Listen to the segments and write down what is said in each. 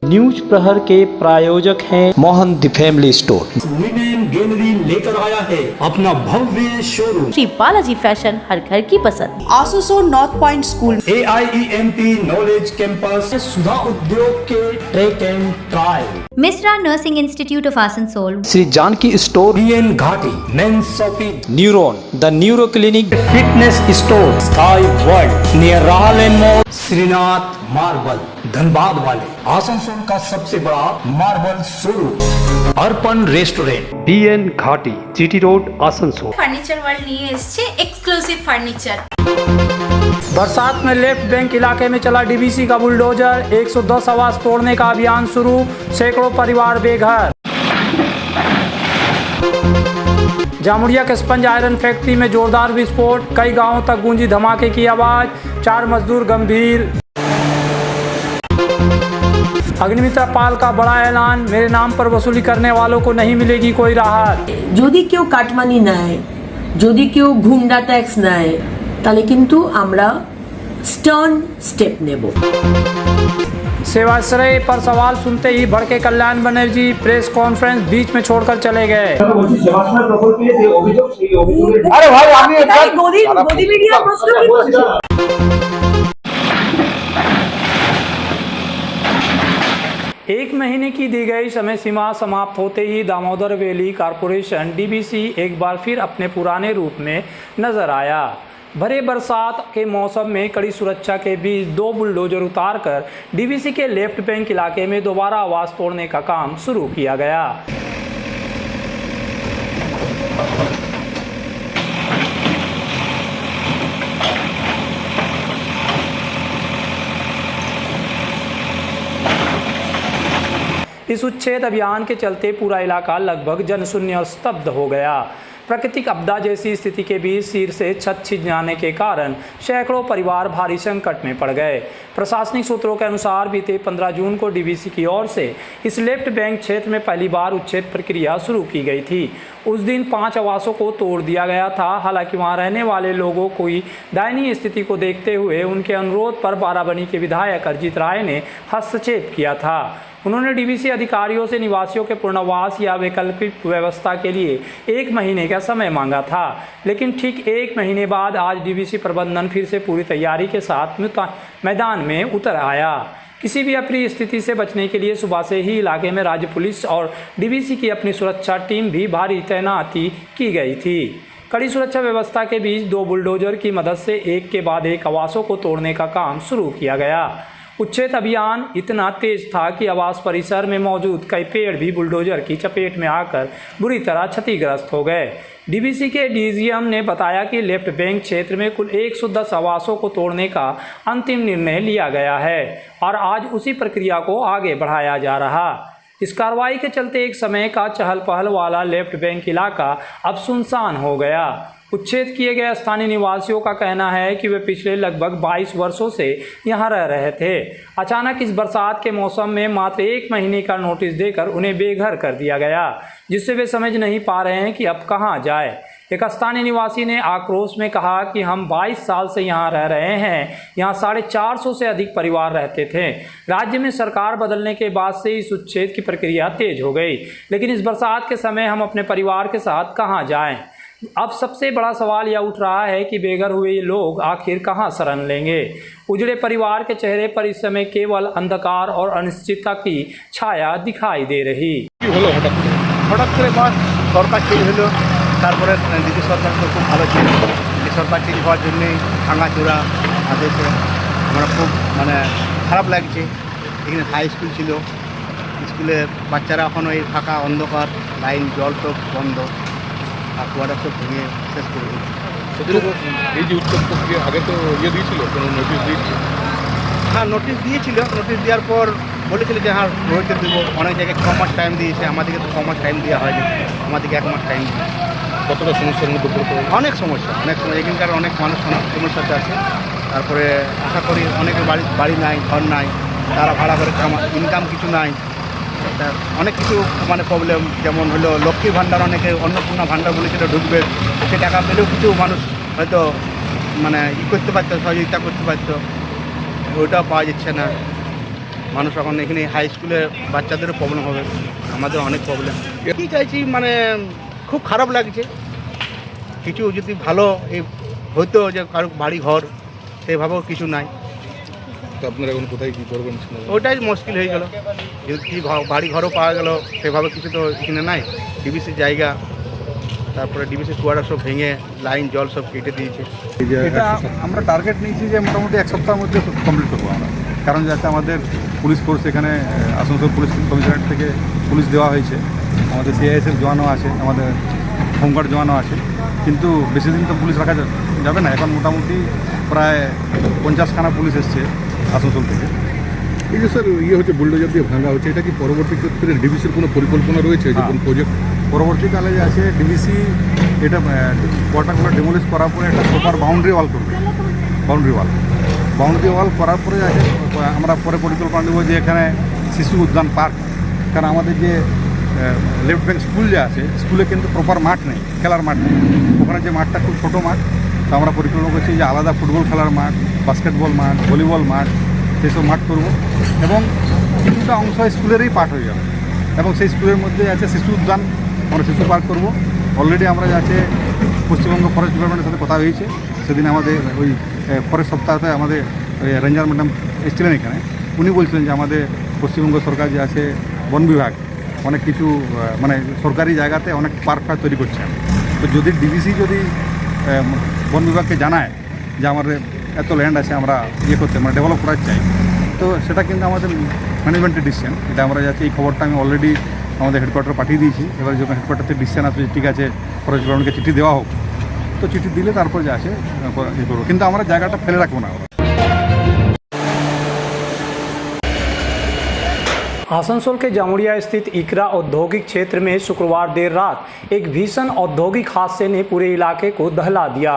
News प्रहर के प्रायोजक हैं Mohan the family store. Women gallery लेकर आया है अपना भव्य शोरूम। श्री बालाजी फैशन, हर घर की पसंद। आसोसो north point school, AIEMP knowledge campus, Sudha Udyog के track and trial, Mishra nursing institute of Asansol, Shri Janaki store, BN Ghati men's shopping, neuron the neuro clinic, fitness store, sky world near Rahal mall, Shrinath marble Dhanbad वाले, आसनसोल का सबसे बड़ा मार्बल शोरूम, अर्पण रेस्टोरेंट, BN घाटी GT road Asansol. Furniture world নিয়ে এসেছে exclusive furniture. बरसात में left bank इलाके में चला DBC का बुलडोजर, 110 आवास तोड़ने का अभियान शुरू, सैकड़ों परिवार बेघर। जामुड़िया के स्पंज आयरन फैक्ट्री में जोरदार विस्फोट, कई गांवों तक गूंजी धमाके की आवाज, 4 मजदूर गंभीर। अग्निमित्रा पाल का बड़ा ऐलान, मेरे नाम पर वसूली करने वालों को नहीं मिलेगी कोई राहत। যদি কেউ কাটমানি নেয়, যদি কেউ ঘুমডা ট্যাক্স নেয়, তাহলে কিন্তু আমরা স্টার্ন স্টেপ নেব। सेवाश्रय पर सवाल सुनते ही भड़के कल्याण बनर्जी, प्रेस कॉन्फ्रेंस बीच में छोड़कर चले गए। एक महीने की दी गई समय सीमा समाप्त होते ही दामोदर वैली कॉरपोरेशन DBC एक बार फिर अपने पुराने रूप में नजर आया। भरे बरसात के मौसम में कड़ी सुरक्षा के बीच 2 बुलडोजर उतारकर DBC के लेफ्ट बैंक इलाके में दोबारा आवास तोड़ने का काम शुरू किया गया। इस उच्छेद अभियान के चलते पूरा इलाका लगभग जनशून्य और स्तब्ध हो गया। प्राकृतिक आपदा जैसी स्थिति के बीच सिर से छत छिद जाने के कारण सैकड़ों परिवार भारी संकट में पड़ गए। प्रशासनिक सूत्रों के अनुसार बीते 15 जून को DBC की ओर से इस लेफ्ट बैंक क्षेत्र में पहली बार उच्छेद प्रक्रिया शुरू की गई थी। उस दिन 5 आवासों को तोड़ दिया गया था। हालांकि वहां रहने वाले लोगों की दयनीय स्थिति को देखते हुए उनके अनुरोध पर बाराबनी के विधायक अरजीत राय ने हस्तक्षेप किया था। उन्होंने DBC अधिकारियों से निवासियों के पुनर्वास या वैकल्पिक व्यवस्था के लिए 1 महीने का समय मांगा था, लेकिन ठीक 1 महीने बाद आज DBC प्रबंधन फिर से पूरी तैयारी के साथ मैदान में उतर आया। किसी भी अप्रिय स्थिति से बचने के लिए सुबह से ही इलाके में राज्य पुलिस और DBC की अपनी सुरक्षा टीम भी भारी तैनाती की गई थी। कड़ी सुरक्षा व्यवस्था के बीच 2 बुलडोजर की मदद से एक के बाद एक आवासों को तोड़ने का काम शुरू किया गया। उच्छेद अभियान इतना तेज था कि आवास परिसर में मौजूद कई पेड़ भी बुलडोजर की चपेट में आकर बुरी तरह क्षतिग्रस्त हो गए। DBC के DGM ने बताया कि लेफ्ट बैंक क्षेत्र में कुल 110 आवासों को तोड़ने का अंतिम निर्णय लिया गया है और आज उसी प्रक्रिया को आगे बढ़ाया जा रहा। इस कार्रवाई के चलते एक समय का चहल पहल वाला लेफ्ट बैंक इलाका अब सुनसान हो गया। उच्छेद किए गए स्थानीय निवासियों का कहना है कि वे पिछले लगभग 22 वर्षों से यहां रह रहे थे। अचानक इस बरसात के मौसम में मात्र 1 महीने का नोटिस देकर उन्हें बेघर कर दिया गया, जिससे वे समझ नहीं पा रहे हैं कि अब कहां जाए। एक स्थानीय निवासी ने आक्रोश में कहा कि हम 22 साल से यहाँ रह रहे हैं, यहाँ 450 से अधिक परिवार रहते थे। राज्य में सरकार बदलने के बाद से इस उच्छेद की प्रक्रिया तेज हो गई, लेकिन इस बरसात के समय हम अपने परिवार के साथ कहाँ जाएं? अब सबसे बड़ा सवाल यह उठ रहा है कि बेघर हुए लोग आखिर कहां शरण लेंगे। उजड़े परिवार के चेहरे पर इस समय केवल अंधकार और अनिश्चितता की छाया दिखाई दे रही। হঠাৎ করে সরকার চেঞ্জ হলো, তারপরে দিদি সরকার তো খুব ভালো ছিল। দিদি সরকার চেঞ্জ হওয়ার জন্যই ভাঙাচোরা আদেশে আমরা খুব খারাপ লাগছে। এখানে হাই স্কুল ছিল, স্কুলের বাচ্চারা এখন ওই ফাঁকা অন্ধকার, লাইন জল তো বন্ধ, আর কুয়াটা সব ভেঙে শেষ করে দিল। এই যে উচ্ছেদ প্রক্রিয়া আগে তো দিয়েছিল, কোনো নোটিশ দিয়েছিল? হ্যাঁ, নোটিশ দিয়েছিল। নোটিশ দেওয়ার পর বলেছিল যে হ্যাঁ রোহিতে দেবো। অনেক জায়গায় 6 মাস টাইম দিয়েছে, আমাদেরকে তো 6 মাস টাইম দেওয়া হয়নি, আমাদেরকে 1 মাস টাইম দিয়েছে। কতটা সমস্যার মধ্যে পড়তে? অনেক সমস্যা, অনেক সময় এখানকার অনেক মানুষ সমস্যাতে আছে। তারপরে আশা করি অনেকের বাড়ি নাই, ঘর নাই, তারা ভাড়া করে ইনকাম কিছু নাই, অনেক কিছু প্রবলেম। যেমন হলো লক্ষ্মী ভাণ্ডার, অনেকে অন্নপূর্ণা ভাণ্ডার বলেছিল ঢুকবে, সে টাকা পেলেও কিছু মানুষ হয়তো করতে পারতো, সহযোগিতা করতে পারতো, ওইটাও পাওয়া যাচ্ছে না। মানুষ এখন এখানে হাই স্কুলে বাচ্চাদেরও প্রবলেম হবে, আমাদের অনেক প্রবলেম। কি চাইছি মানে খুব খারাপ লাগছে, কিছু যদি ভালো এই হইতো যে কারো বাড়ি ঘর সেভাবেও কিছু নাই। তো আপনারা এখন কোথায় কী করবেন? ওটাই মুশকিল হয়ে গেল, যদি বাড়ি ঘরও পাওয়া গেল সেভাবে কিছু তো এখানে নাই। ডিবিসির জায়গা, তারপরে ডিবিসির কুয়ারা সব ভেঙে লাইন জল সব কেটে দিয়েছে। এটা আমরা টার্গেট নিয়েছি যে মোটামুটি এক সপ্তাহের মধ্যে কমপ্লিট করবো আমরা, কারণ যাতে আমাদের পুলিশ ফোর্স এখানে আসানসোল পুলিশ কমিশনারেট থেকে পুলিশ দেওয়া হয়েছে, আমাদের সিআইএসএফ জওয়ানও আছে, আমাদের হোমগার্ড জওয়ানও আছে, কিন্তু বেশি দিন তো পুলিশ রাখা যাবে না। এখন মোটামুটি প্রায় 50খানা পুলিশ এসছে আসানসোল থেকে। এই যে স্যার হচ্ছে বুলডোজার দিয়ে ভাঙা হচ্ছে, এটা কি পরবর্তী ক্ষেত্রে ডিবিসির কোনো পরিকল্পনা রয়েছে যে কোন প্রজেক্ট? পরবর্তীকালে যে আছে ডিবিসি এটা কোয়ার্টারগুলো ডেমোলিশ করার পরে একটা প্রপার বাউন্ডারি ওয়াল করবে। বাউন্ডারি ওয়াল করার পরে আছে আমরা পরে পরিকল্পনা দেবো যে এখানে শিশু উদ্যান পার্ক, কারণ আমাদের যে লেফট ব্যাঙ্ক স্কুল যে আছে স্কুলে কিন্তু প্রপার মাঠ নেই, খেলার মাঠ নেই। ওখানে যে মাঠটা খুব ছোটো মাঠ, তো আমরা পরিকল্পনা করছি যে আলাদা ফুটবল খেলার মাঠ, বাস্কেটবল মাঠ, ভলিবল মাঠ সেসব মাঠ করব, এবং কিছুটা অংশ স্কুলেরই পাঠ হয়ে যাবে। এবং সেই স্কুলের মধ্যে আছে শিশু উদ্যান, আমরা শিশু পার্ক করব। অলরেডি আমরা যাচ্ছে পশ্চিমবঙ্গ ফরেস্ট ডিপার্টমেন্টের সাথে কথা হয়েছে, সেদিন আমাদের ওই ফরেস্ট সপ্তাহতে আমাদের রেঞ্জার ম্যাডাম এসেছিলেন এখানে। উনি বলছিলেন যে আমাদের পশ্চিমবঙ্গ সরকার যে আছে বন বিভাগ অনেক কিছু মানে সরকারি জায়গাতে অনেক পার্ক ফার্ক তৈরি করছে। তো যদি ডিবিসি যদি বন বিভাগকে জানায় যে আমাদের এত ল্যান্ড আছে আমরা করতে মানে ডেভেলপ করার চাই, তো সেটা কিন্তু আমাদের ম্যানেজমেন্টের ডিসিশন। এটা আমরা যাচ্ছি, এই খবরটা আমি অলরেডি আমাদের হেডকোয়ার্টার পাঠিয়ে দিয়েছি। এবার যখন হেডকোয়ার্টার থেকে ডিসিশন আসবে ঠিক আছে ফরেস্ট ডিপার্টমেন্টকে চিঠি দেওয়া হোক, তো চিঠি দিলে তারপর যে আসে করবো, কিন্তু আমরা জায়গাটা ফেলে রাখবো না। आसनसोल के जामुड़िया स्थित इकरा औद्योगिक क्षेत्र में शुक्रवार देर रात एक भीषण औद्योगिक हादसे ने पूरे इलाके को दहला दिया।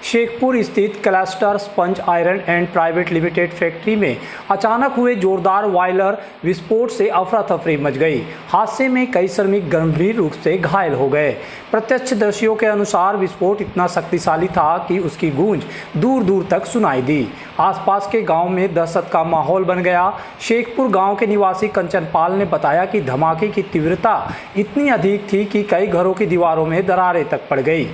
शेखपुर स्थित cluster sponge iron and private limited factory में अचानक हुए जोरदार बॉयलर विस्फोट से अफरा तफरी मच गई। हादसे में कई श्रमिक गंभीर रूप से घायल हो गए। प्रत्यक्षदर्शियों के अनुसार विस्फोट इतना शक्तिशाली था कि उसकी गूंज दूर दूर तक सुनाई दी। आसपास के गांव में दहशत का माहौल बन गया। शेखपुर गांव के निवासी कंचन पाल ने बताया कि धमाके की तीव्रता इतनी अधिक थी कि कई घरों की दीवारों में दरारें तक पड़ गई।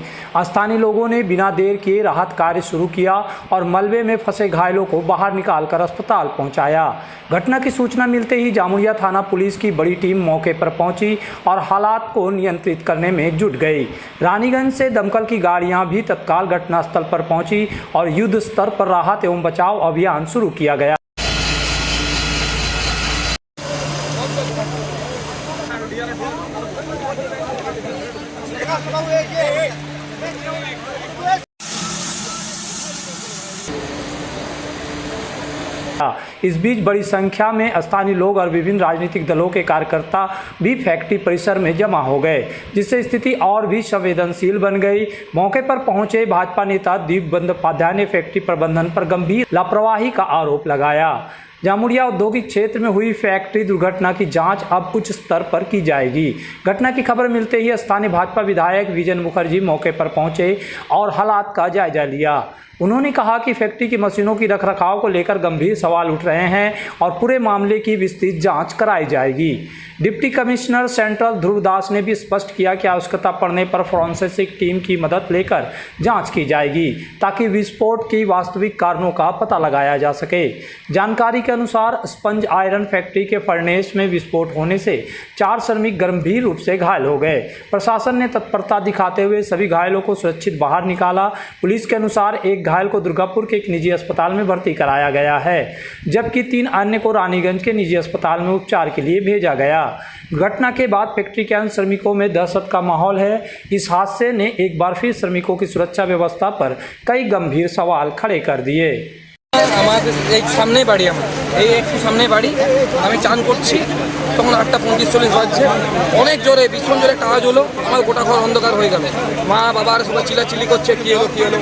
स्थानीय लोगों ने बिना देर किए राहत कार्य शुरू किया और मलबे में फंसे घायलों को बाहर निकालकर अस्पताल पहुंचाया। घटना की सूचना मिलते ही जामुड़िया थाना पुलिस की बड़ी टीम मौके पर पहुंची और हालात को नियंत्रित करने में जुट गई। रानीगंज से दमकल की गाड़ियां भी तत्काल घटनास्थल पर पहुंची और युद्ध स्तर पर राहत एवं बचाव अभियान शुरू किया गया। इस बीच बड़ी संख्या में स्थानीय लोग और विभिन्न राजनीतिक दलों के कार्यकर्ता भी फैक्ट्री परिसर में जमा हो गए, जिससे स्थिति और भी संवेदनशील बन गई। मौके पर पहुंचे भाजपा नेता दीप बंदोपाध्याय ने फैक्ट्री प्रबंधन पर गंभीर लापरवाही का आरोप लगाया। जामुड़िया औद्योगिक क्षेत्र में हुई फैक्ट्री दुर्घटना की जांच अब उच्च स्तर पर की जाएगी। घटना की खबर मिलते ही स्थानीय भाजपा विधायक विजन मुखर्जी मौके पर पहुंचे और हालात का जायजा लिया। उन्होंने कहा कि फैक्ट्री की मशीनों की रखरखाव को लेकर गंभीर सवाल उठ रहे हैं और पूरे मामले की विस्तृत जांच कराई जाएगी। डिप्टी कमिश्नर सेंट्रल ध्रुव दास ने भी स्पष्ट किया कि आवश्यकता पड़ने पर फोरेंसिक टीम की मदद लेकर जांच की जाएगी ताकि विस्फोट की वास्तविक कारणों का पता लगाया जा सके। जानकारी के अनुसार स्पंज आयरन फैक्ट्री के फर्नेस में विस्फोट होने से 4 श्रमिक गंभीर रूप से घायल हो गए। प्रशासन ने तत्परता दिखाते हुए सभी घायलों को सुरक्षित बाहर निकाला। पुलिस के अनुसार एक घायल को दुर्गापुर के एक निजी अस्पताल में भर्ती कराया गया है, जबकि 3 अन्य को रानीगंज के निजी अस्पताल में उपचार के लिए भेजा गया। घटना के बाद फैक्ट्री के अन्य श्रमिकों में दहशत का माहौल है। इस हादसे ने एक बार फिर श्रमिकों की सुरक्षा व्यवस्था पर कई गंभीर सवाल खड़े कर दिए। আমাদের এই সামনেই বাড়ি, আমার এই একটু সামনেই বাড়ি। আমি চান করছি, তখন 8:35-40 বাজছে। অনেক জোরে ভীষণ জোরে একটা আওয়াজ হলো, আমার গোটা ঘর অন্ধকার হয়ে গেল। মা বাবার সবাই চিল্লাচিল্লি করছে, কী হলো কী হলো,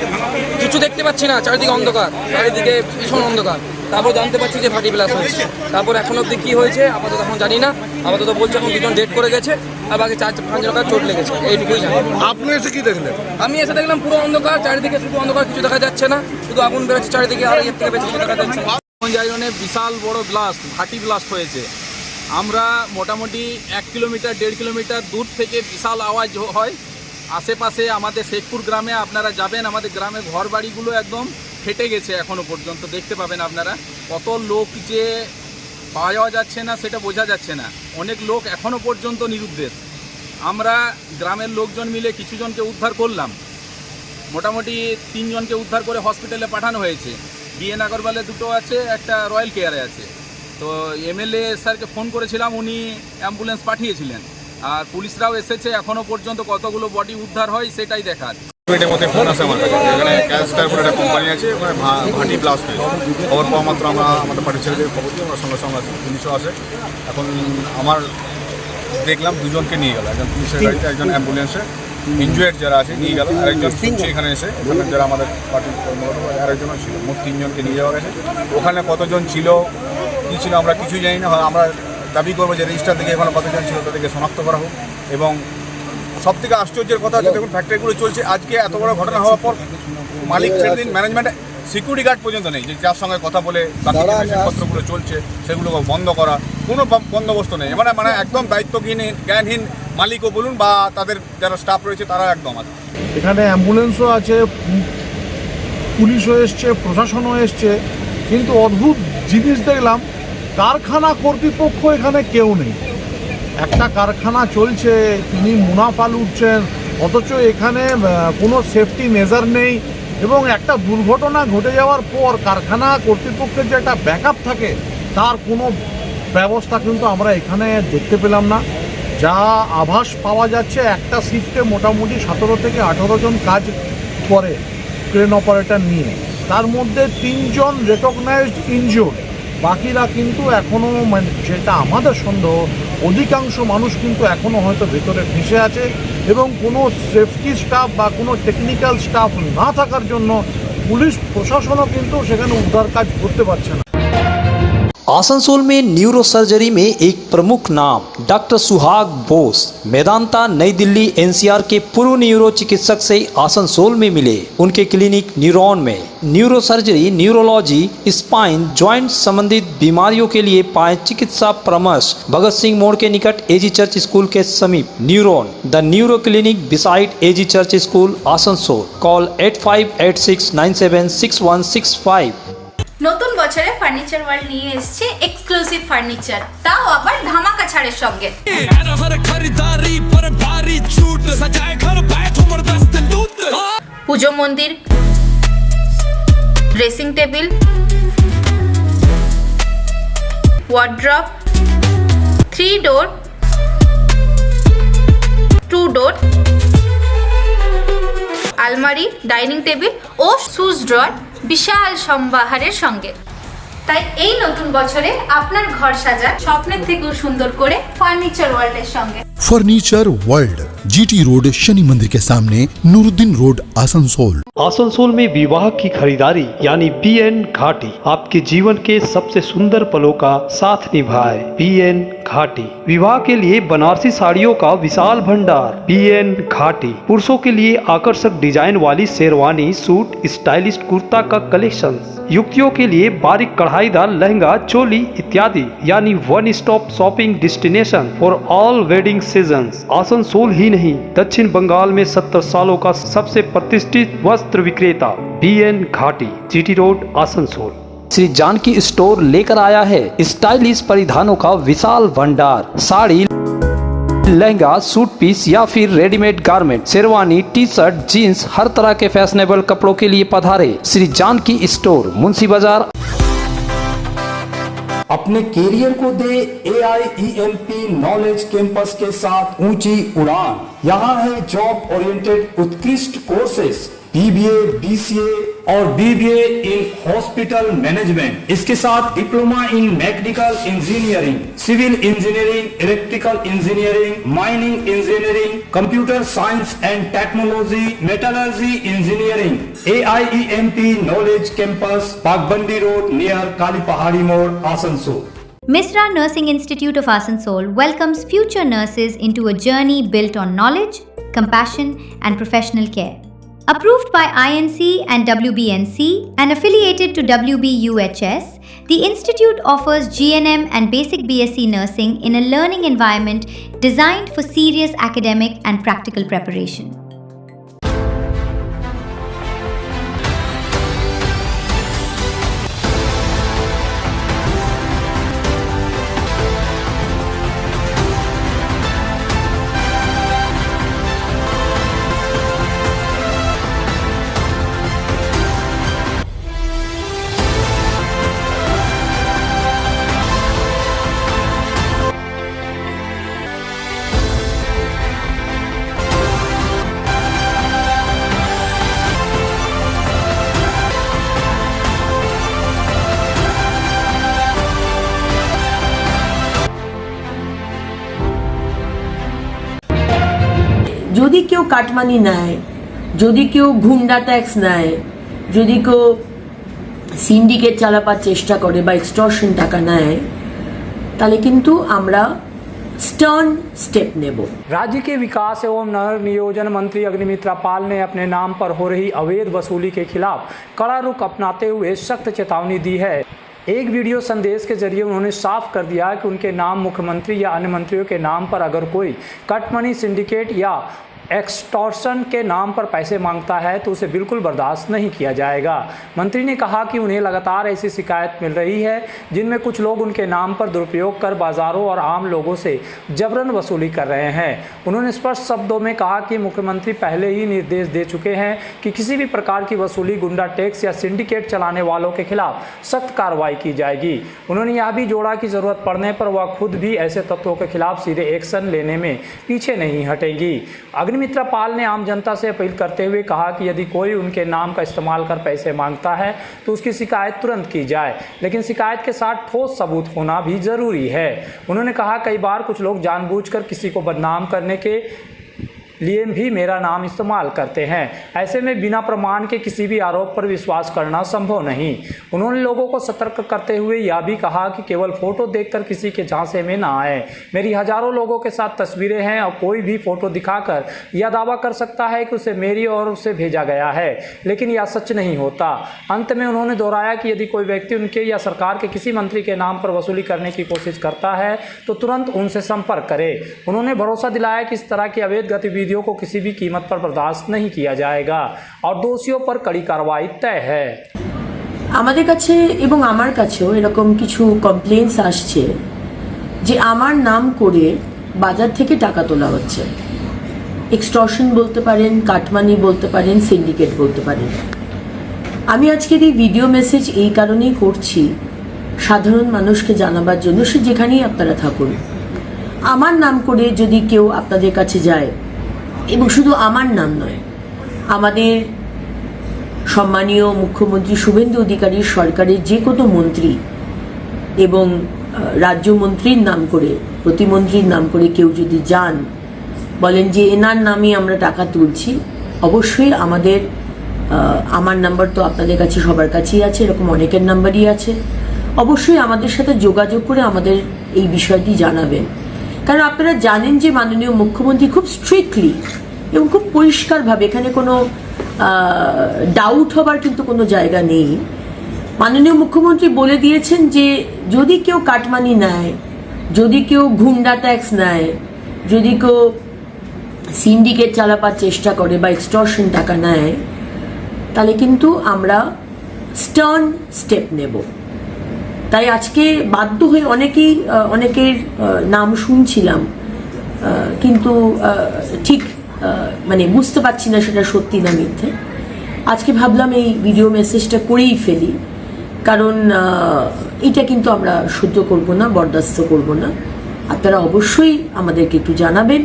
কিছু দেখতে পাচ্ছি না, চারিদিকে অন্ধকার, চারিদিকে ভীষণ অন্ধকার। তারপর জানতে পারছি যে ফাটি ব্লাস্ট হয়েছে। তারপর এখন অবধি কী হয়েছে আপাতত এখন জানি না। আপাতত বলছে এখন 2 জন ডেড করে গেছে আর বাকি 4-5 জনের চোট লেগেছে, এইটুকুই জানি। আপনি এসে কি দেখলেন? আমি এসে দেখলাম পুরো অন্ধকার, চারিদিকে শুধু অন্ধকার, কিছু দেখা যাচ্ছে না, শুধু আগুন বেরোচ্ছে চারিদিকে, আর এর থেকে বেশি কিছু দেখা যাচ্ছে না। জায়গায় বিশাল বড় ব্লাস্ট, ভাটি ব্লাস্ট হয়েছে। আমরা মোটামুটি 1 কিলোমিটার 1.5 কিলোমিটার দূর থেকে বিশাল আওয়াজ হয়। আশেপাশে আমাদের শেখপুর গ্রামে আপনারা যাবেন, আমাদের গ্রামে ঘর বাড়িগুলো একদম ফেটে গেছে। এখনও পর্যন্ত দেখতে পাবেন আপনারা কত লোক যে পাওয়া যাচ্ছে না সেটা বোঝা যাচ্ছে না। অনেক লোক এখনও পর্যন্ত নিরুদ্দেশ। আমরা গ্রামের লোকজন মিলে কিছু জনকে উদ্ধার করলাম, মোটামুটি 3 জনকে উদ্ধার করে হসপিটালে পাঠানো হয়েছে। বিএন আগরওয়ালে 2টো আছে, একটা রয়্যাল কেয়ারে আছে। তো এমএলএ স্যারকে ফোন করেছিলাম, উনি অ্যাম্বুলেন্স পাঠিয়েছিলেন, আর পুলিশরাও এসেছে। এখনও পর্যন্ত কতগুলো বডি উদ্ধার হয় সেটাই দেখার। মিনিটের মধ্যে ফোন আসে আমার কাছে, এখানে ক্যাশটার বলে একটা কোম্পানি আছে, ওখানে ভাটি ব্লাস্ট হয়েছে। খবর পাওয়া মাত্র আমরা আমাদের বাড়ির ছেলেদের খবর দিই, আমরা সঙ্গে সঙ্গে পুলিশও আসে। এখন আমার দেখলাম 2 জনকে নিয়ে গেল, একজন পুলিশের গাড়িতে, একজন অ্যাম্বুলেন্সে। ইনজুয়ার্ড যারা আছে নিয়ে গেল, আরেকজন শুনছে এখানে এসে, এখানে যারা আমাদের পার্টির আরেকজনও ছিল। মোট 3 জনকে নিয়ে যাওয়া গেছে। ওখানে কতজন ছিল কী ছিল আমরা কিছুই জানি না। আমরা দাবি করবো যে রেজিস্টার থেকে এখানে কতজন ছিল তাদেরকে শনাক্ত করা হোক। এবং সব থেকে আশ্চর্যের কথা হচ্ছে, দেখুন ফ্যাক্টরিগুলো চলছে, আজকে এত বড় ঘটনা হওয়ার পর মালিক ছেড়ে দিন, ম্যানেজমেন্টে সিকিউরিটি গার্ড পর্যন্ত নেই যে যার সঙ্গে কথা বলে বাকি যে মেশিনপত্রগুলো চলছে সেগুলো বন্ধ করা, কোনো বন্দোবস্ত নেই। মানে একদম দায়িত্বহীন, জ্ঞানহীন মালিকও বলুন বা তাদের যারা স্টাফ রয়েছে তারা একদম আছে। এখানে অ্যাম্বুলেন্সও আছে, পুলিশও এসছে, প্রশাসনও এসছে, কিন্তু অদ্ভুত জিনিস দেখলাম, কারখানা কর্তৃপক্ষ এখানে কেউ নেই। একটা কারখানা চলছে, তিনি মুনাফা লুটছেন, অথচ এখানে কোনো সেফটি মেজার নেই। এবং একটা দুর্ঘটনা ঘটে যাওয়ার পর কারখানা কর্তৃপক্ষের যে একটা ব্যাকআপ থাকে, তার কোনো ব্যবস্থা কিন্তু আমরা এখানে দেখতে পেলাম না। যা আভাস পাওয়া যাচ্ছে, একটা শিফটে মোটামুটি 17 থেকে 18 জন কাজ করে ক্রেন অপারেটর নিয়ে, তার মধ্যে 3 জন রেকগনাইজড ইনজিওর্ড, বাকিরা কিন্তু এখনও, মানে যেটা আমাদের সন্দেহ, অধিকাংশ মানুষ কিন্তু এখনও হয়তো ভেতরে ফেঁসে আছে। এবং কোনো সেফটি স্টাফ বা কোনো টেকনিক্যাল স্টাফ না থাকার জন্য পুলিশ প্রশাসনও কিন্তু সেখানে উদ্ধার কাজ করতে পারছে না। आसनसोल में न्यूरो सर्जरी में एक प्रमुख नाम डॉक्टर सुहाग बोस मेदांता नई दिल्ली एनसीआर के पूर्व न्यूरो चिकित्सक से आसनसोल में मिले। उनके क्लिनिक न्यूरॉन में neuro surgery, neurology, spine, joint संबंधित बीमारियों के लिए पाए चिकित्सा परामर्श। भगत सिंह मोड़ के निकट एजी चर्च स्कूल के समीप neuron, the neuro clinic beside AG church school, Asansol. Call 8586976165। নতুন বছরে ফার্নিচার ওয়ার্ল্ড নিয়ে এসেছে এক্সক্লুসিভ ফার্নিচার, তাও আবার ধামাকা ছাড়ের সঙ্গে। পুজো মন্দির, ড্রেসিং টেবিল, ওয়ার্ড্রপ, 3 ডোর, 2 ডোর, আলমারি, ডাইনিং টেবিল ও শুজ ড্রয়ার বিশাল সম্ভারের সঙ্গে। তাই এই নতুন বছরে আপনার ঘর সাজান স্বপ্নের থেকেও সুন্দর করে ফার্নিচার ওয়ার্ল্ডের সঙ্গে। Furniture world, GT road, Shani मंदिर के सामने, नूरुद्दीन रोड, आसनसोल। आसनसोल में विवाह की खरीदारी यानी बीएन घाटी आपके जीवन के सबसे सुंदर पलों का साथ निभाए। बीएन घाटी विवाह के लिए बनारसी साड़ियों का विशाल भंडार। बीएन घाटी पुरुषों के लिए आकर्षक डिजाइन वाली शेरवानी, सूट, स्टाइलिश कुर्ता का कलेक्शन, युवतियों के लिए बारीक कढ़ाईदार लहंगा, चोली इत्यादि, यानी one stop shopping destination for all wedding seasons. Asansol ही नहीं, दक्षिण बंगाल में 70 सालों का सबसे प्रतिष्ठित वस्त्र विक्रेता BN Ghati, GT road, Asansol. Shri Janaki store लेकर आया है स्टाइलिश परिधानों का विशाल भंडार। साड़ी, लहंगा, सूट पीस या फिर readymade garment, sherwani, T shirt, jeans, हर तरह के फैशनेबल कपड़ों के लिए पधारे श्री जानकी स्टोर, मुंशी बाजार। अपने कैरियर को दे AIEMP नॉलेज कैंपस के साथ ऊंची उड़ान। यहाँ है जॉब ओरिएंटेड उत्कृष्ट कोर्सेज, BBA, BCA और BBA इन हॉस्पिटल मैनेजमेंट। इसके साथ diploma in mechanical engineering, civil engineering, electrical engineering, mining engineering, computer science and technology, metallurgy engineering. AIEMP knowledge campus, Pagbandi road near Kali Pahari मोड़, Asansol. Misra Nursing Institute of Asansol welcomes future nurses into a journey built on knowledge, compassion, and professional care. Approved by INC and WBNC and affiliated to WBUHS, The institute offers GNM and basic BSc nursing in a learning environment designed for serious academic and practical preparation. যদি কেউ cut money নেয়, যদি কেউ গুন্ডা tax নেয়, যদি কেউ syndicate চালাবার চেষ্টা করে বা এক্সটর্শন টাকা নেয়, তাহলে কিন্তু আমরা स्टर्न स्टेप नेब। राज्य के विकास एवं नगर नियोजन मंत्री अग्निमित्रा पाल ने अपने नाम पर हो रही अवैध वसूली के खिलाफ कड़ा रुख अपनाते हुए सख्त चेतावनी दी है। एक वीडियो संदेश के जरिए उन्होंने साफ कर दिया कि उनके नाम मुख्यमंत्री या अन्य मंत्रियों के नाम पर अगर कोई कट मनी सिंडिकेट या एक्सटॉर्शन के नाम पर पैसे मांगता है तो उसे बिल्कुल बर्दाश्त नहीं किया जाएगा। मंत्री ने कहा कि उन्हें लगातार ऐसी शिकायत मिल रही है जिनमें कुछ लोग उनके नाम पर दुरुपयोग कर बाज़ारों और आम लोगों से जबरन वसूली कर रहे हैं। उन्होंने स्पष्ट शब्दों में कहा कि मुख्यमंत्री पहले ही निर्देश दे चुके हैं कि किसी भी प्रकार की वसूली, गुंडा टैक्स या सिंडिकेट चलाने वालों के खिलाफ सख्त कार्रवाई की जाएगी। उन्होंने यह भी जोड़ा कि ज़रूरत पड़ने पर वह खुद भी ऐसे तत्वों के खिलाफ सीधे एक्शन लेने में पीछे नहीं हटेंगी। अग्निमित्रा पाल ने आम जनता से अपील करते हुए कहा कि यदि कोई उनके नाम का इस्तेमाल कर पैसे मांगता है तो उसकी शिकायत तुरंत की जाए, लेकिन शिकायत के साथ ठोस सबूत होना भी ज़रूरी है। उन्होंने कहा कई बार कुछ लोग जानबूझकर किसी को बदनाम करने के लिए भी मेरा नाम इस्तेमाल करते हैं। ऐसे में बिना प्रमाण के किसी भी आरोप पर विश्वास करना संभव नहीं। उन्होंने लोगों को सतर्क करते हुए यह भी कहा कि केवल फ़ोटो देखकर किसी के झांसे में ना आए। मेरी हज़ारों लोगों के साथ तस्वीरें हैं और कोई भी फ़ोटो दिखाकर यह दावा कर सकता है कि उसे मेरी और उसे भेजा गया है, लेकिन यह सच नहीं होता। अंत में उन्होंने दोहराया कि यदि कोई व्यक्ति उनके या सरकार के किसी मंत्री के नाम पर वसूली करने की कोशिश करता है तो तुरंत उनसे संपर्क करे। उन्होंने भरोसा दिलाया कि इस तरह की अवैध गतिविधियों को किसी भी कीमत पर बर्दाश्त नहीं किया जाएगा और दोषियों पर कड़ी कार्रवाई तय है। আমাদের কাছে এবং আমার কাছেও এরকম কিছু কমপ্লেইন্টস আসছে যে আমার নাম করে বাজার থেকে টাকা তোলা হচ্ছে। এক্সটর্শন বলতে পারেন, কাটমানি বলতে পারেন, সিন্ডিকেট বলতে পারেন। আমি আজকের এই ভিডিও মেসেজ এই কারণেই করছি, সাধারণ মানুষকে জানাবার জন্য, সে যেখানেই আপনারা থাকুন। আমার নাম করে যদি কেউ আপনাদের কাছে যায়, এবং শুধু আমার নাম নয়, আমাদের সম্মানীয় মুখ্যমন্ত্রী শুভেন্দু অধিকারীর সরকারের যে কোনো মন্ত্রী এবং রাজ্যমন্ত্রীর নাম করে, প্রতিমন্ত্রীর নাম করে কেউ যদি যান, বলেন যে এনার নামে আমরা টাকা তুলছি, অবশ্যই আমার নাম্বার তো আপনাদের কাছে সবার কাছেই আছে, এরকম অনেকের নাম্বারই আছে, অবশ্যই আমাদের সাথে যোগাযোগ করে আমাদের এই বিষয়টি জানাবেন। কারণ আপনারা জানেন যে মাননীয় মুখ্যমন্ত্রী খুব স্ট্রিক্টলি এবং খুব পরিষ্কারভাবে, এখানে কোনো ডাউট হবার কিন্তু কোনো জায়গা নেই, মাননীয় মুখ্যমন্ত্রী বলে দিয়েছেন যে যদি কেউ কাটমানি নেয়, যদি কেউ গুন্ডা ট্যাক্স নেয়, যদি কেউ সিন্ডিকেট চালাবার চেষ্টা করে বা এক্সটর্শন টাকা নেয়, তাহলে কিন্তু আমরা স্টার্ন স্টেপ নেব। তাই আজকে বাধ্য হয়ে অনেকের নাম শুনছিলাম, কিন্তু ঠিক বুঝতে পারছি না সেটা সত্যি না মিথ্যে। আজকে ভাবলাম এই ভিডিও মেসেজটা করেই ফেলি, কারণ এটা কিন্তু আমরা সহ্য করব না, বরদাস্ত করব না। আপনারা অবশ্যই আমাদেরকে একটু জানাবেন,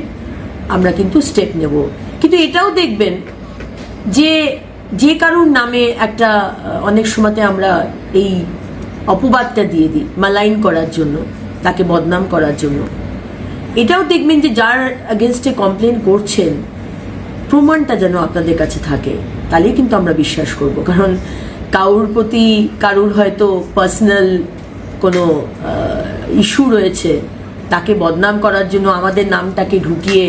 আমরা কিন্তু স্টেপ নেব। কিন্তু এটাও দেখবেন যে কারোর নামে একটা অনেক সময়তে আমরা এই অপবাদটা দিয়ে দিই মালাইন করার জন্য, তাকে বদনাম করার জন্য। এটাও দেখবেন যে যার এগেনস্টে কমপ্লেন করছেন, প্রমাণটা যেন আপনাদের কাছে থাকে, তাহলেই কিন্তু আমরা বিশ্বাস করব। কারণ কারোর প্রতি কারোর হয়তো পার্সোনাল কোনো ইস্যু রয়েছে, তাকে বদনাম করার জন্য আমাদের নামটাকে ঢুকিয়ে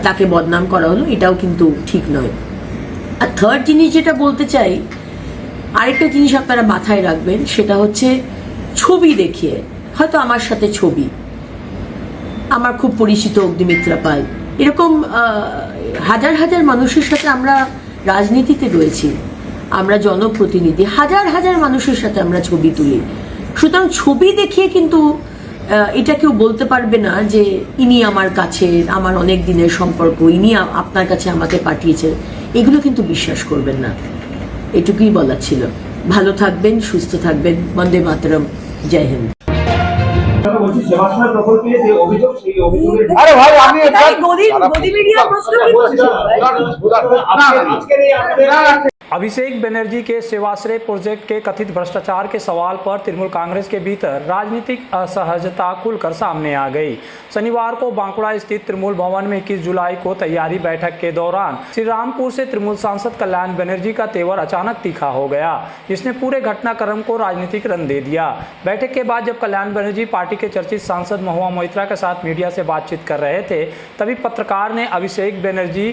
তাকে বদনাম করা হলো, এটাও কিন্তু ঠিক নয়। আর থার্ড জিনিস যেটা বলতে চাই, আরেকটা জিনিস আপনারা মাথায় রাখবেন, সেটা হচ্ছে ছবি দেখিয়ে, হয়তো আমার সাথে ছবি, আমার খুব পরিচিত অগ্নিমিত্রা পাল, এরকম হাজার হাজার মানুষের সাথে আমরা রাজনীতিতে রয়েছি, আমরা জনপ্রতিনিধি, হাজার হাজার মানুষের সাথে আমরা ছবি তুলি। সুতরাং ছবি দেখিয়ে কিন্তু এটা কেউ বলতে পারবে না যে ইনি আমার কাছে, আমার অনেক দিনের সম্পর্ক, ইনি আপনার কাছে আমাকে পাঠিয়েছে, এগুলো কিন্তু বিশ্বাস করবেন না। এটুকুই বলা ছিল। ভালো থাকবেন, সুস্থ থাকবেন। বন্দে মাতরম। জয় হিন্দ। আরে ভাই আমি अभिषेक बनर्जी के सेवाश्रय प्रोजेक्ट के कथित भ्रष्टाचार के सवाल पर तृणमूल कांग्रेस के भीतर राजनीतिक असहजता खुलकर सामने आ गई। शनिवार को बांकुड़ा स्थित तृणमूल भवन में 21 जुलाई को तैयारी बैठक के दौरान श्रीरामपुर से तृणमूल सांसद कल्याण बनर्जी का तेवर अचानक तीखा हो गया, जिसने पूरे घटनाक्रम को राजनीतिक रंग दे दिया। बैठक के बाद जब कल्याण बनर्जी पार्टी के चर्चित सांसद महुआ मोइत्रा के साथ मीडिया से बातचीत कर रहे थे, तभी पत्रकार ने अभिषेक बनर्जी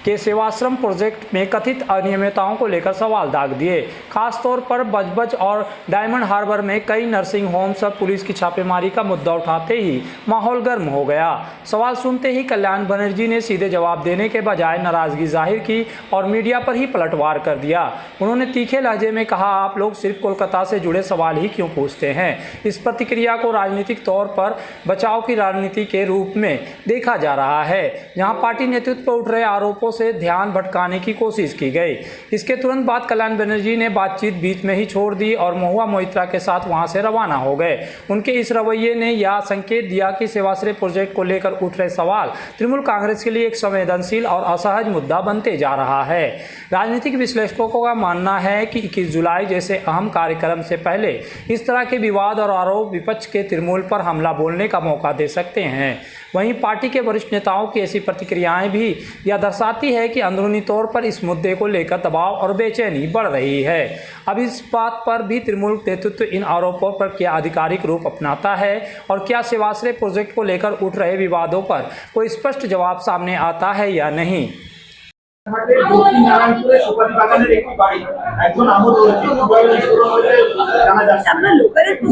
के सेवाश्रम प्रोजेक्ट में कथित अनियमितताओं को लेकर सवाल दाग दिए। खासतौर पर बजबज और डायमंड हार्बर में कई नर्सिंग होम्स और पुलिस की छापेमारी का मुद्दा उठाते ही माहौल गर्म हो गया। सवाल सुनते ही कल्याण बनर्जी ने सीधे जवाब देने के बजाय नाराजगी जाहिर की और मीडिया पर ही पलटवार कर दिया। उन्होंने तीखे लहजे में कहा, आप लोग सिर्फ कोलकाता से जुड़े सवाल ही क्यों पूछते हैं। इस प्रतिक्रिया को राजनीतिक तौर पर बचाव की रणनीति के रूप में देखा जा रहा है, जहां पार्टी नेतृत्व पर उठ रहे आरोपों से ध्यान भटकाने की कोशिश की गई। इसके तुरंत बाद कल्याण बनर्जी ने बातचीत बीच में ही छोड़ दी और महुआ मोइत्रा के साथ वहां से रवाना हो गए। उनके इस रवैये ने यह संकेत दिया कि सेवाश्रय प्रोजेक्ट को लेकर उठ रहे सवाल तृणमूल कांग्रेस के लिए एक संवेदनशील और असहज मुद्दा बनते जा रहा है। राजनीतिक विश्लेषकों का मानना है कि 21 जुलाई जैसे अहम कार्यक्रम से पहले इस तरह के विवाद और आरोप विपक्ष के तृणमूल पर हमला बोलने का मौका दे सकते हैं। वहीं पार्टी के वरिष्ठ नेताओं की ऐसी प्रतिक्रियाएं भी यह दर्शाती है कि अंदरूनी तौर पर इस मुद्दे को लेकर दबाव और बेचैनी बढ़ रही है। अब इस बात पर भी तृणमूल नेतृत्व इन आरोपों पर क्या आधिकारिक रूप अपनाता है और क्या सेवाश्रय प्रोजेक्ट को लेकर उठ रहे विवादों पर कोई स्पष्ट जवाब सामने आता है या नहीं।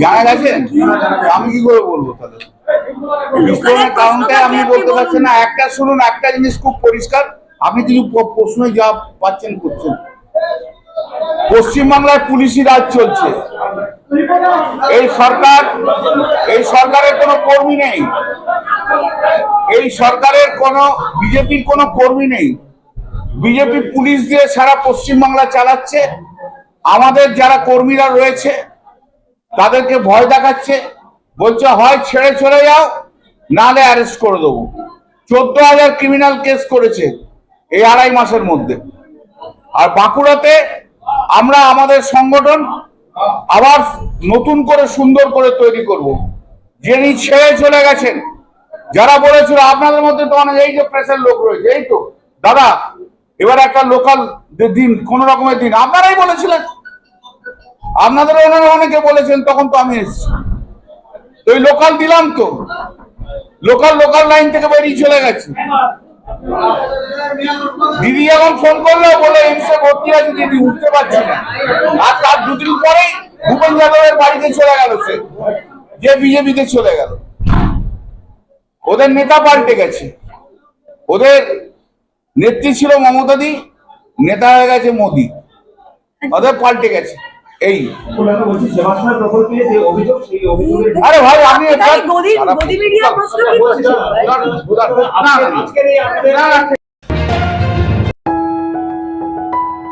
জানা গেছে, আমি কি করে বলবো তাহলে? বিস্ফোরণের কারণটা আমি বলতে পারছি না। একটা শুনুন, একটা জিনিস খুব পরিষ্কার, আপনি কিছু প্রশ্ন জবাব পাচ্ছেন করছেন। পশ্চিমবাংলায় পুলিশি রাজ চলছে। এই সরকারের কোনো কর্মী নেই, এই সরকারের কোনো বিজেপির কোনো কর্মী নেই। বিজেপি পুলিশ দিয়ে সারা পশ্চিমবাংলা চালাচ্ছে। আমাদের যারা কর্মীরা রয়েছে তাদেরকে ভয় দেখাচ্ছে, বলছে হয় ছেড়ে চলে যাও, নালে অ্যারেস্ট করে দেবো। 14,000 ক্রিমিনাল কেস করেছে এই 2.5 মাসের মধ্যে। আর বাঁকুড়াতে আমরা আমাদের সংগঠন আবার নতুন করে সুন্দর করে তৈরি করব। যিনি ছেড়ে চলে গেছেন, যারা বলেছিল আপনাদের মধ্যে তো অনেক এই যে প্রেসের লোক রয়েছে, এই তো দাদা এবার একটা লোকাল দিন, কোন রকমের দিন, আপনারাই বলেছিলেন, আপনাদেরও ওনারা অনেকে বলেছেন, তখন তো আমি এসেছি। তো এই লোকাল দিলাম, তো লোকাল লাইন থেকে বেরিয়ে চলে গেছে। দিদি এখন ফোন করলেও বলে এমসে ভর্তি আছে, দিদি উঠতে পারছি না। আর তার 2 দিন পরেই ভূপেন যাদবের বাড়িতে চলে গেল, সে যে বিজেপিতে চলে গেল। ওদের নেতা পাল্টে গেছে। ওদের নেত্রী ছিল মমতা দি, নেতা হয়ে গেছে মোদি, ওদের পাল্টে গেছে। এই আরে ভাই আমি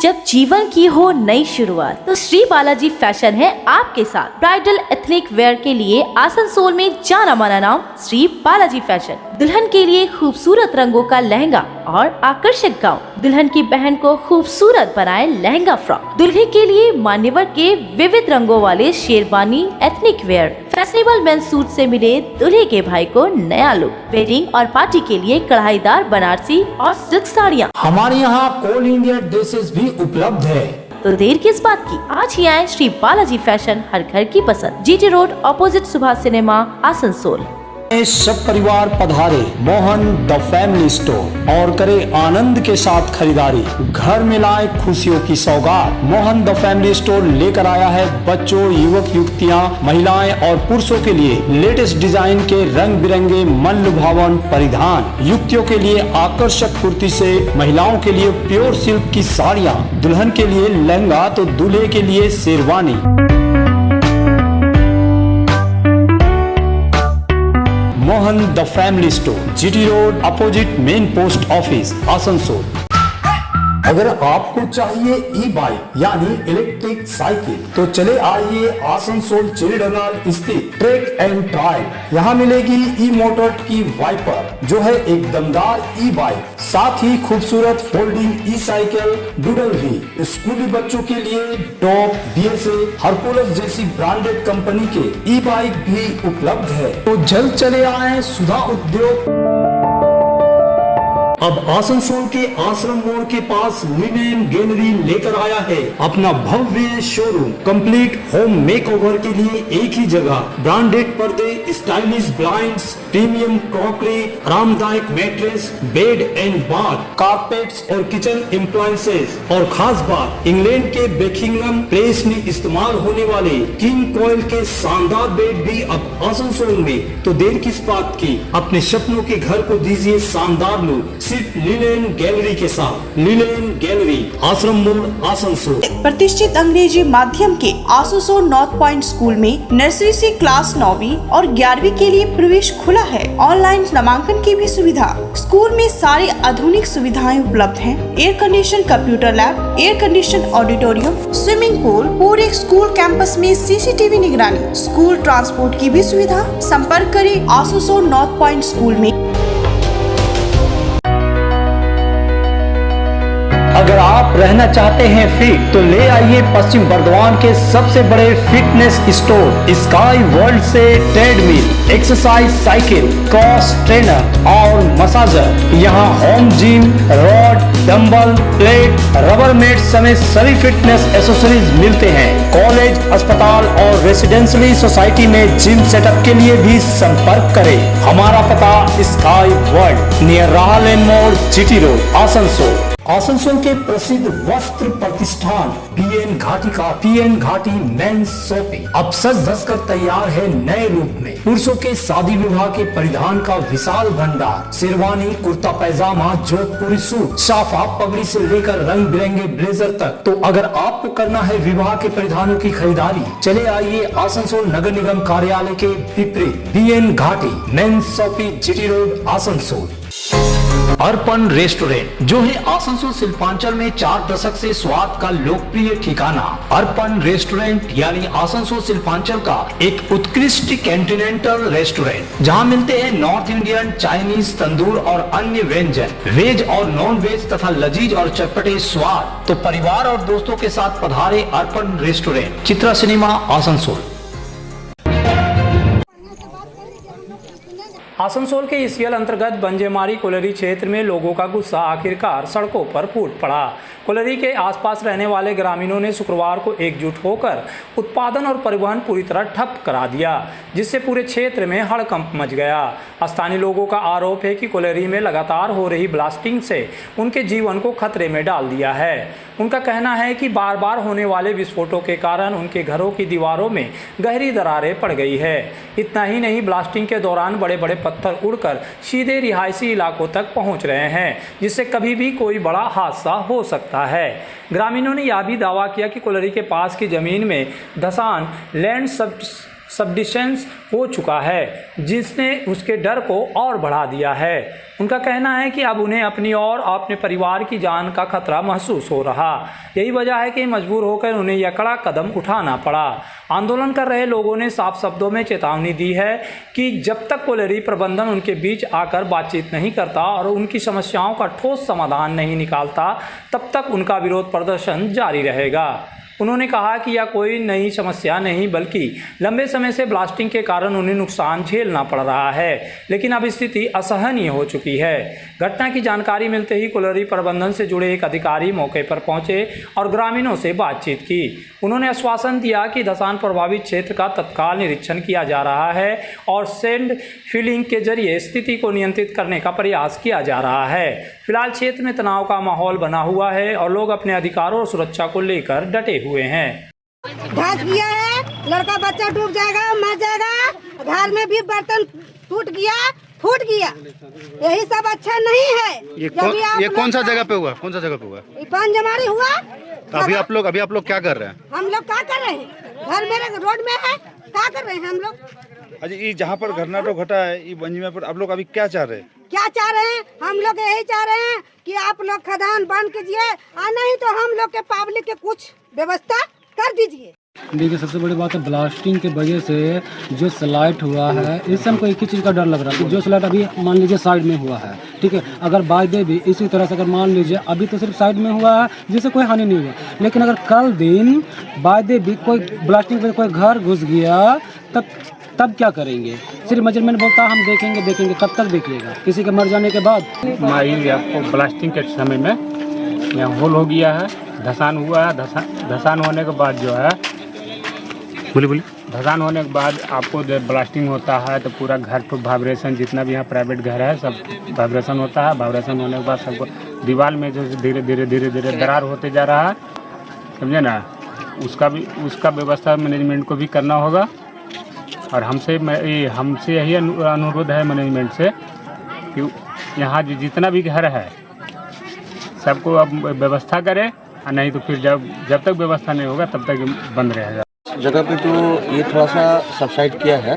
जब जीवन की हो नई शुरुआत तो श्री बालाजी फैशन है आपके साथ। ब्राइडल एथनिक वेयर के लिए आसनसोल में जाना माना नाम श्री बालाजी फैशन। दुल्हन के लिए खूबसूरत रंगों का लहंगा और आकर्षक गाउन, दुल्हन की बहन को खूबसूरत बनाए लहंगा फ्रॉक, दुल्हे के लिए मान्यवर के विविध रंगों वाले sherwani ethnic wear, fashionable men's suit से मिले दूल्हे के भाई को नया लुक, वेडिंग और पार्टी के लिए कढ़ाईदार बनारसी और सिल्क साड़ियाँ। हमारे यहाँ ऑल इंडिया ड्रेसेस भी उपलब्ध है। तो देर किस बात की, आज ही आए श्री बालाजी फैशन, हर घर की पसंद, GT road opposite Subhash cinema, Asansol. सब परिवार पधारे मोहन द फैमिली स्टोर और करे आनंद के साथ खरीदारी। घर में लाए खुशियों की सौगात। मोहन द फैमिली स्टोर लेकर आया है बच्चों, युवक युवतियां, महिलाएं और पुरुषों के लिए लेटेस्ट डिजाइन के रंग बिरंगे मन लुभावन परिधान। युवतियों के लिए आकर्षक कुर्ती से, महिलाओं के लिए प्योर सिल्क की साड़ियाँ, दुल्हन के लिए लहंगा तो दूल्हे के लिए sherwani. Mohan the family store, GT road, opposite main post office, Asansol. अगर आपको चाहिए ई बाइक यानी इलेक्ट्रिक साइकिल तो चले आइए आसनसोल चिड़डंगाल स्थित ट्रैक एंड ट्रायल। यहाँ मिलेगी ई मोटर की वाइपर जो है एक दमदार ई बाइक, साथ ही खूबसूरत फोल्डिंग ई साइकिल डूडल भी। स्कूली बच्चों के लिए टॉप, बीएसए, हरकुलस जैसी ब्रांडेड कंपनी के ई बाइक भी उपलब्ध है। तो जल्द चले आए सुधा उद्योग। अब आसनसोल के आश्रम मोड़ के पास लिनेन गैलरी लेकर आया है अपना भव्य शोरूम। कंप्लीट होम मेकओवर के लिए एक ही जगह। ब्रांडेड पर्दे, स्टाइलिश ब्लाइंड्स, प्रीमियम क्रॉकरी, आरामदायक mattress, bed and bath, carpets और किचन एप्लायंसेस। और खास बात, इंग्लैंड के बेकिंगम प्लेस में इस्तेमाल होने वाले किंग कोयल के शानदार बेड भी अब आसनसोल में। तो देर किस बात की, अपने सपनों के घर को दीजिए शानदार लुक सिर्फ लिनेन गैलरी के साथ। लिनेन गैलरी, आश्रम मोड़, आसनसोल। प्रतिष्ठित अंग्रेजी माध्यम के आसनसोल नॉर्थ पॉइंट स्कूल में नर्सरी से क्लास 9वीं और 11वीं के लिए प्रवेश खुला है। ऑनलाइन नामांकन की भी सुविधा। स्कूल में सारी आधुनिक सुविधाएं उपलब्ध हैं। Air condition computer lab, air condition auditorium, swimming pool, पूरे स्कूल कैंपस में सीसीटीवी निगरानी, स्कूल ट्रांसपोर्ट की भी सुविधा। संपर्क करें आसनसोल नॉर्थ पॉइंट स्कूल में। अगर आप रहना चाहते हैं फिट तो ले आइए पश्चिम बर्धमान के सबसे बड़े फिटनेस स्टोर स्काई वर्ल्ड से treadmill, exercise cycle, cross trainer और मसाजर। यहाँ home gym, rod, dumbbell, plate, rubber mat समेत सभी फिटनेस एसेसरीज मिलते हैं। कॉलेज, अस्पताल और रेसिडेंशियली सोसाइटी में जिम सेटअप के लिए भी संपर्क करें। हमारा पता स्काई वर्ल्ड, नियर राहलेन मोड़, जीटी रोड, आसनसोल। आसनसोल के प्रसिद्ध वस्त्र प्रतिष्ठान पीएन घाटी का पीएन घाटी मेंस शॉपिंग अब सज धज कर तैयार है नए रूप में। पुरुषों के शादी विवाह के परिधान का विशाल भंडार, शेरवानी, कुर्ता पैजामा, जोधपुरी सूट, साफा, पगड़ी से लेकर रंग बिरंगे ब्लेजर तक। तो अगर आपको करना है विवाह के परिधानों की खरीदारी, चले आइए आसनसोल नगर निगम कार्यालय के विपरीत PN Ghati men's shopping, GT road, Asansol. Arpan restaurant जो है आसनसोल शिल्पांचल में 4 दशक से स्वाद का लोकप्रिय ठिकाना। अर्पण रेस्टोरेंट यानी आसनसोल शिल्पांचल का एक उत्कृष्ट कॉन्टिनेंटल रेस्टोरेंट जहां मिलते हैं नॉर्थ इंडियन, चाइनीज, तंदूर और अन्य व्यंजन, वेज और नॉन वेज तथा लजीज और चटपटे स्वाद। तो परिवार और दोस्तों के साथ पधारे अर्पण रेस्टोरेंट, चित्रा सिनेमा, आसनसोल। आसनसोल के ईसीएल अंतर्गत बंजेमारी कोलरी क्षेत्र में लोगों का गुस्सा आखिरकार सड़कों पर फूट पड़ा। कोलरी के आसपास रहने वाले ग्रामीणों ने शुक्रवार को एकजुट होकर उत्पादन और परिवहन पूरी तरह ठप करा दिया, जिससे पूरे क्षेत्र में हड़कंप मच गया। स्थानीय लोगों का आरोप है कि कोलरी में लगातार हो रही ब्लास्टिंग से उनके जीवन को खतरे में डाल दिया है। उनका कहना है कि बार बार होने वाले विस्फोटों के कारण उनके घरों की दीवारों में गहरी दरारें पड़ गई है। इतना ही नहीं, ब्लास्टिंग के दौरान बड़े बड़े पत्थर उड़कर सीधे रिहायशी इलाकों तक पहुंच रहे हैं, जिससे कभी भी कोई बड़ा हादसा हो सकता है। ग्रामीणों ने यह भी दावा किया कि कोलरी के पास की जमीन में धसान लैंड सबडिशंस हो चुका है, जिसने उसके डर को और बढ़ा दिया है। उनका कहना है कि अब उन्हें अपनी और अपने परिवार की जान का खतरा महसूस हो रहा। यही वजह है कि मजबूर होकर उन्हें यह कड़ा कदम उठाना पड़ा। आंदोलन कर रहे लोगों ने साफ शब्दों में चेतावनी दी है कि जब तक कोलरी प्रबंधन उनके बीच आकर बातचीत नहीं करता और उनकी समस्याओं का ठोस समाधान नहीं निकालता, तब तक उनका विरोध प्रदर्शन जारी रहेगा। उन्होंने कहा कि यह कोई नई समस्या नहीं बल्कि लंबे समय से ब्लास्टिंग के कारण उन्हें नुकसान झेलना पड़ रहा है, लेकिन अब स्थिति असहनीय हो चुकी है। घटना की जानकारी मिलते ही कुलरी प्रबंधन से जुड़े एक अधिकारी मौके पर पहुंचे और ग्रामीणों से बातचीत की। उन्होंने आश्वासन दिया कि धसान प्रभावित क्षेत्र का तत्काल निरीक्षण किया जा रहा है और सैंड फिलिंग के जरिए स्थिति को नियंत्रित करने का प्रयास किया जा रहा है। फिलहाल क्षेत्र में तनाव का माहौल बना हुआ है और लोग अपने अधिकारों और सुरक्षा को लेकर डटे हुए हैं। धस गया है, लड़का बच्चा डूब जाएगा, मर जाएगा, घर में भी बर्तन टूट गया, फूट गया, यही सब अच्छा नहीं है। ये कौन सा जगह पे हुआ? कौन सा जगह पे हुआ? पांजमारी हुआ। तो अभी आप लोग क्या कर रहे हैं? हम लोग क्या कर रहे हैं? घर मेरे रोड में है, क्या कर रहे हैं हम लोग? अच्छा, ये जहाँ पर घटना तो घटा है ये बंजीमा पर, आप लोग अभी क्या चाह रहे हैं? क्या चाह रहे हैं? हम लोग यही चाह रहे हैं कि आप लोग खदान बंद कीजिए और नहीं तो हम लोग के पब्लिक के कुछ व्यवस्था कर दीजिए। देखिए, सबसे बड़ी बात है ब्लास्टिंग के वजह से जो स्लाइड हुआ है, इससे हमको एक ही चीज़ का डर लग रहा है कि जो स्लाइड अभी मान लीजिए साइड में हुआ है, ठीक है, अगर बाय डे भी इसी तरह से अगर मान लीजिए अभी तो सिर्फ साइड में हुआ है जिससे कोई हानि नहीं हुआ, लेकिन अगर कल दिन बाय डे भी कोई ब्लास्टिंग में कोई घर घुस गया तब क्या करेंगे? सिर्फ मेजरमेंट बोलता हम देखेंगे, कब तक देखिएगा? किसी के मर जाने के बाद। आपको ब्लास्टिंग के समय में यहाँ होल हो गया है, धसान हुआ है, धसान होने के बाद जो है बोलिए धसान होने के बाद आपको जब ब्लास्टिंग होता है तो पूरा घर पर वाइब्रेशन, जितना भी यहाँ प्राइवेट घर है सब वाइब्रेशन होता है। वाइब्रेशन होने के बाद सबको दीवार में जो धीरे धीरे दरार होते जा रहा है, समझे ना, उसका व्यवस्था मैनेजमेंट को भी करना होगा। और हमसे यही अनुरोध है मैनेजमेंट से कि यहाँ जितना भी घर है सबको अब व्यवस्था करे, और नहीं तो फिर जब तक व्यवस्था नहीं होगा तब तक बंद रहेगा। जगह पे तो ये थोड़ा सा सबसाइड किया है,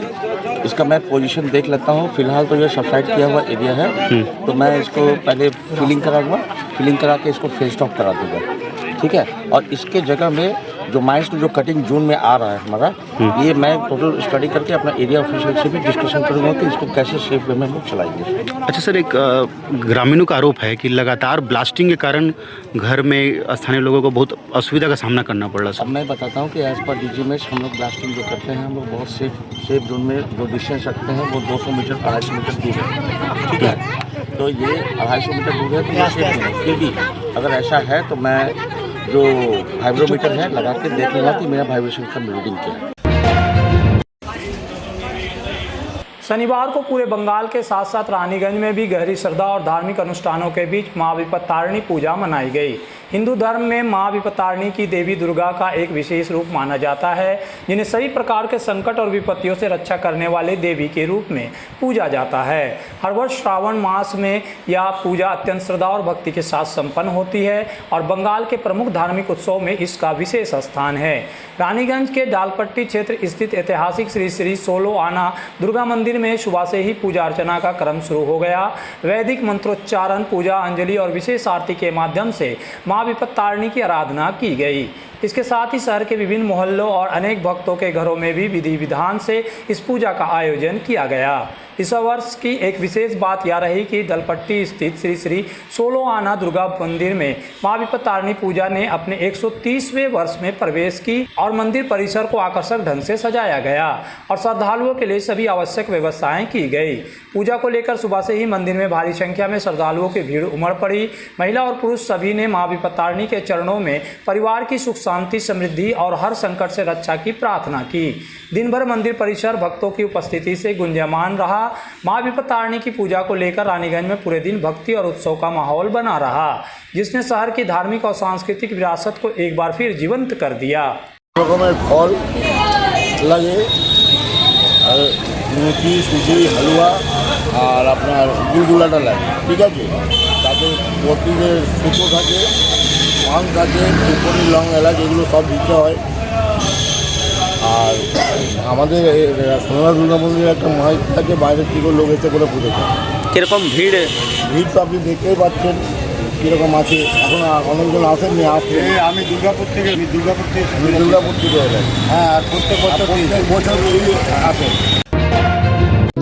इसका मैं पोजीशन देख लेता हूँ। फिलहाल तो ये सबसाइड किया हुआ एरिया है, तो मैं इसको पहले फिलिंग करा के इसको फेस स्टॉप करा दूँगा, ठीक है। और इसके जगह में जो माइंस जो कटिंग जोन में आ रहा है हमारा, ये मैं टोटल स्टडी करके अपना एरिया ऑफिशियल से भी डिस्कशन करूँगा कि इसको कैसे सेफ वे में हम लोग चलाएंगे। अच्छा सर, एक ग्रामीणों का आरोप है कि लगातार ब्लास्टिंग के कारण घर में स्थानीय लोगों को बहुत असुविधा का सामना करना पड़ रहा है। अब मैं बताता हूँ कि एज पर डीजीएमएस हम लोग ब्लास्टिंग जो करते हैं हम लोग बहुत सेफ जोन में जो डिस्टेंस रखते हैं वो 200 मीटर 250 मीटर दूर है, ठीक है। तो ये 250 मीटर दूर है तो ये सेफ है। फिर भी अगर ऐसा है तो मैं जो वाइब्रोमीटर है लगा के देख लूँगा कि मेरा वाइब्रेशन का रीडिंग क्या है। शनिवार को पूरे बंगाल के साथ साथ रानीगंज में भी गहरी श्रद्धा और धार्मिक अनुष्ठानों के बीच मां विपत्तारिणी पूजा मनाई गई। हिंदू धर्म में मां विपत्तारिणी की देवी दुर्गा का एक विशेष रूप माना जाता है, जिन्हें सभी प्रकार के संकट और विपत्तियों से रक्षा करने वाले देवी के रूप में पूजा जाता है। हर वर्ष श्रावण मास में यह पूजा अत्यंत श्रद्धा और भक्ति के साथ संपन्न होती है और बंगाल के प्रमुख धार्मिक उत्सव में इसका विशेष स्थान है। रानीगंज के डालपट्टी क्षेत्र स्थित ऐतिहासिक श्री श्री 16 आना दुर्गा मंदिर में सुबह से ही पूजा अर्चना का क्रम शुरू हो गया। वैदिक मंत्रोच्चारण, पूजा, अंजलि और विशेष आरती के माध्यम से मां विपत्तारिणी की आराधना की गई। इसके साथ ही शहर के विभिन्न मोहल्लों और अनेक भक्तों के घरों में भी विधि विधान से इस पूजा का आयोजन किया गया। इस वर्ष की एक विशेष बात यह रही कि दलपट्टी स्थित श्री श्री 16 आना दुर्गा मंदिर में मां विपत्तारिणी पूजा ने अपने 130वें वर्ष में प्रवेश की और मंदिर परिसर को आकर्षक ढंग से सजाया गया और श्रद्धालुओं के लिए सभी आवश्यक व्यवस्थाएं की गई। पूजा को लेकर सुबह से ही मंदिर में भारी संख्या में श्रद्धालुओं की भीड़ उमड़ पड़ी। महिला और पुरुष सभी ने मां विपत्तारिणी के चरणों में परिवार की सुख शांति, समृद्धि और हर संकट से रक्षा की प्रार्थना की। दिन भर मंदिर परिसर भक्तों की उपस्थिति से गुंजयमान रहा। मां विपत्तारिणी की पूजा को लेकर रानीगंज में पूरे दिन भक्ति और उत्सव का माहौल बना रहा, जिसने शहर की धार्मिक और सांस्कृतिक विरासत को एक बार फिर जीवंत कर दिया। फल लगे মুচি সুজি হালুয়া আর আপনার গুলগুলাটা লাগে, ঠিক আছে। তাতে প্রতিদিনের সুতো থাকে, পান থাকে, সুপনি, লং, এলাচ এগুলো সব দিতে হয়। আর আমাদের সোনার দুর্গা মন্দিরে একটা মাইক থাকে, বাইরের থেকে লোক এসে করে পুজো করে। কীরকম ভিড় তো আপনি দেখতেই পাচ্ছেন কীরকম আছে। এখন অনেকজন আসেননি, আসছে। আমি দুর্গাপুর থেকে এলাম। হ্যাঁ, আর প্রত্যেক বছর আসেন।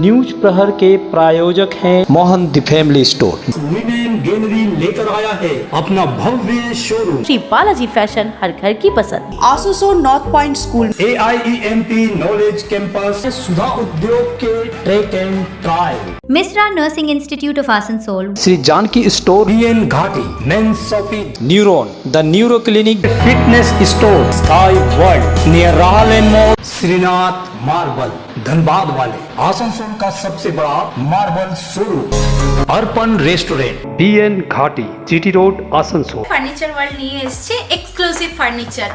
न्यूज प्रहर के प्रायोजक हैं Mohan the family store. Linen gallery लेकर आया है अपना भव्य शोरूम। श्री बालाजी फैशन, हर घर की पसंद। Asansol north point school, AIEMP knowledge campus, Sudha Udyog के track and trial, Misra Nursing Institute of Asansol, Shri Janaki store, BN Ghati, men's shopping, neuron the neuro clinic, fitness store, sky world near Rahal mall, Shrinath marble, Dhanbad वाले, आसनसोल का सबसे बड़ा मार्बल शोरूम, अर्पण restaurant, BN घाटी, GT road, Asansol. Furniture world নিয়ে এসেছে exclusive furniture.